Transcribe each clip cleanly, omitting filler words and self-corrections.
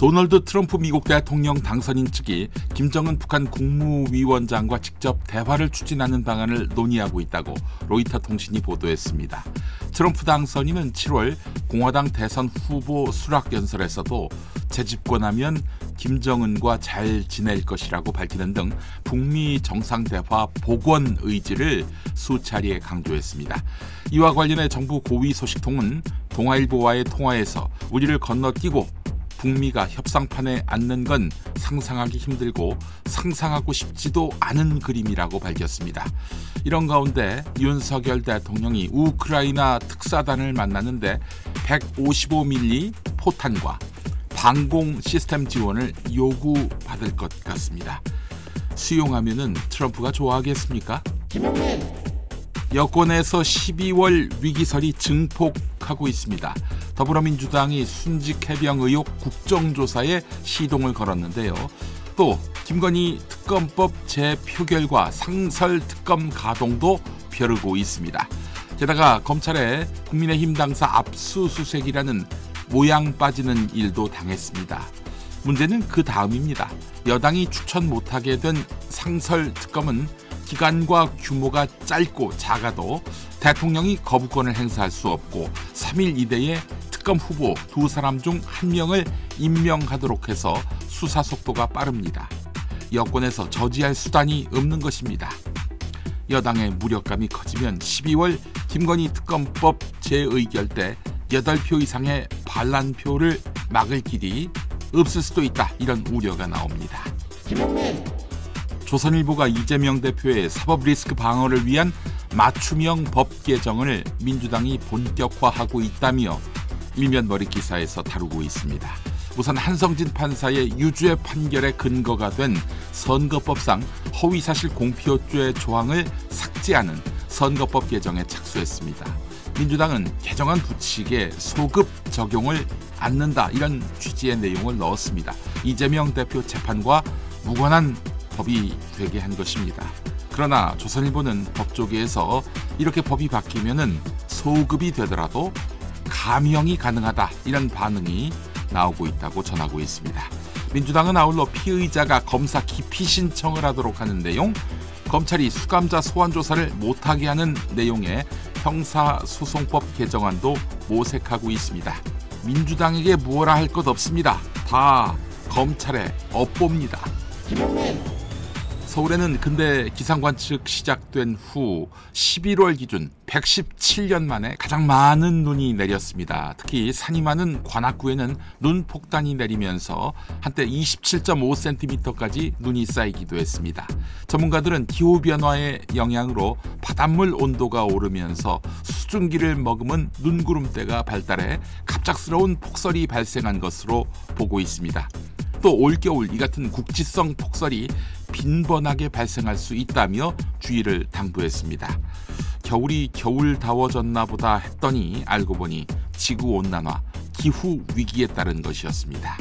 도널드 트럼프 미국 대통령 당선인 측이 김정은 북한 국무위원장과 직접 대화를 추진하는 방안을 논의하고 있다고 로이터 통신이 보도했습니다. 트럼프 당선인은 7월 공화당 대선 후보 수락연설에서도 재집권하면 김정은과 잘 지낼 것이라고 밝히는 등 북미 정상대화 복원 의지를 수차례 강조했습니다. 이와 관련해 정부 고위 소식통은 동아일보와의 통화에서 우리를 건너뛰고 북미가 협상판에 앉는 건 상상하기 힘들고 상상하고 싶지도 않은 그림이라고 밝혔습니다. 이런 가운데 윤석열 대통령이 우크라이나 특사단을 만나는데 155mm 포탄과 방공 시스템 지원을 요구받을 것 같습니다. 수용하면은 트럼프가 좋아하겠습니까? 여권에서 12월 위기설이 증폭하고 있습니다. 더불어민주당이 순직해병 의혹 국정조사에 시동을 걸었는데요. 또 김건희 특검법 재표결과 상설특검 가동도 벼르고 있습니다. 게다가 검찰에 국민의힘 당사 압수수색이라는 모양 빠지는 일도 당했습니다. 문제는 그 다음입니다. 여당이 추천 못하게 된 상설특검은 기간과 규모가 짧고 작아도 대통령이 거부권을 행사할 수 없고 3일 이내에 특검 후보 2사람 중 1명을 임명하도록 해서 수사 속도가 빠릅니다. 여권에서 저지할 수단이 없는 것입니다. 여당의 무력감이 커지면 12월 김건희 특검법 재의결 때 8표 이상의 반란표를 막을 길이 없을 수도 있다, 이런 우려가 나옵니다. 조선일보가 이재명 대표의 사법 리스크 방어를 위한 맞춤형 법 개정을 민주당이 본격화하고 있다며 일면 머리 기사에서 다루고 있습니다. 우선 한성진 판사의 유죄 판결의 근거가 된 선거법상 허위사실 공표죄 조항을 삭제하는 선거법 개정에 착수했습니다. 민주당은 개정안 부칙에 소급 적용을 않는다, 이런 취지의 내용을 넣었습니다. 이재명 대표 재판과 무관한 법이 되게 한 것입니다. 그러나 조선일보는 법조계에서 이렇게 법이 바뀌면은 소급이 되더라도 감형이 가능하다, 이런 반응이 나오고 있다고 전하고 있습니다. 민주당은 아울러 피의자가 검사 기피 신청을 하도록 하는 내용, 검찰이 수감자 소환 조사를 못하게 하는 내용의 형사소송법 개정안도 모색하고 있습니다. 민주당에게 뭐라 할 것 없습니다. 다 검찰의 업보입니다. 서울에는 근대 기상관측 시작된 후 11월 기준 117년 만에 가장 많은 눈이 내렸습니다. 특히 산이 많은 관악구에는 눈 폭탄이 내리면서 한때 27.5cm까지 눈이 쌓이기도 했습니다. 전문가들은 기후변화의 영향으로 바닷물 온도가 오르면서 수증기를 머금은 눈구름대가 발달해 갑작스러운 폭설이 발생한 것으로 보고 있습니다. 또 올겨울 이 같은 국지성 폭설이 빈번하게 발생할 수 있다며 주의를 당부했습니다. 겨울이 겨울다워졌나 보다 했더니 알고 보니 지구온난화, 기후위기에 따른 것이었습니다.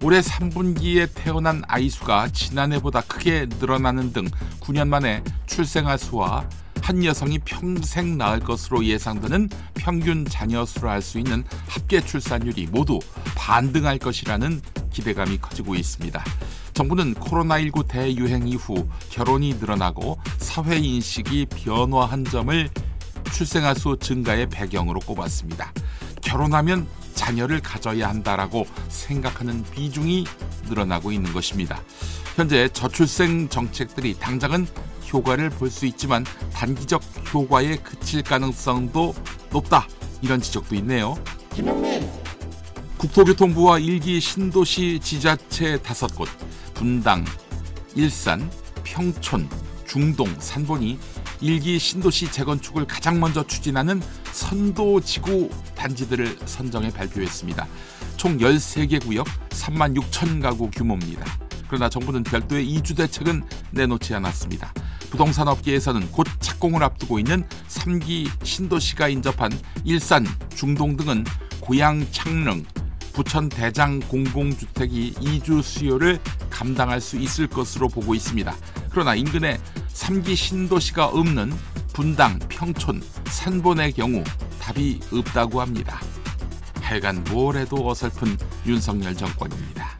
올해 3분기에 태어난 아이 수가 지난해보다 크게 늘어나는 등 9년 만에 출생아 수와 한 여성이 평생 낳을 것으로 예상되는 평균 자녀 수를 알 수 있는 합계 출산율이 모두 반등할 것이라는 기대감이 커지고 있습니다. 정부는 코로나19 대유행 이후 결혼이 늘어나고 사회인식이 변화한 점을 출생아 수 증가의 배경으로 꼽았습니다. 결혼하면 자녀를 가져야 한다라고 생각하는 비중이 늘어나고 있는 것입니다. 현재 저출생 정책들이 당장은 효과를 볼 수 있지만 단기적 효과에 그칠 가능성도 높다, 이런 지적도 있네요. 국토교통부와 일기 신도시 지자체 5곳, 분당, 일산, 평촌, 중동, 산본이 일기 신도시 재건축을 가장 먼저 추진하는 선도지구 단지들을 선정해 발표했습니다. 총 13개 구역 36,000 가구 규모입니다. 그러나 정부는 별도의 이주 대책은 내놓지 않았습니다. 부동산 업계에서는 곧 착공을 앞두고 있는 3기 신도시가 인접한 일산, 중동 등은 고양, 창릉, 부천 대장 공공주택이 이주 수요를 감당할 수 있을 것으로 보고 있습니다. 그러나 인근에 3기 신도시가 없는 분당, 평촌, 산본의 경우 답이 없다고 합니다. 하여간 뭘 해도 어설픈 윤석열 정권입니다.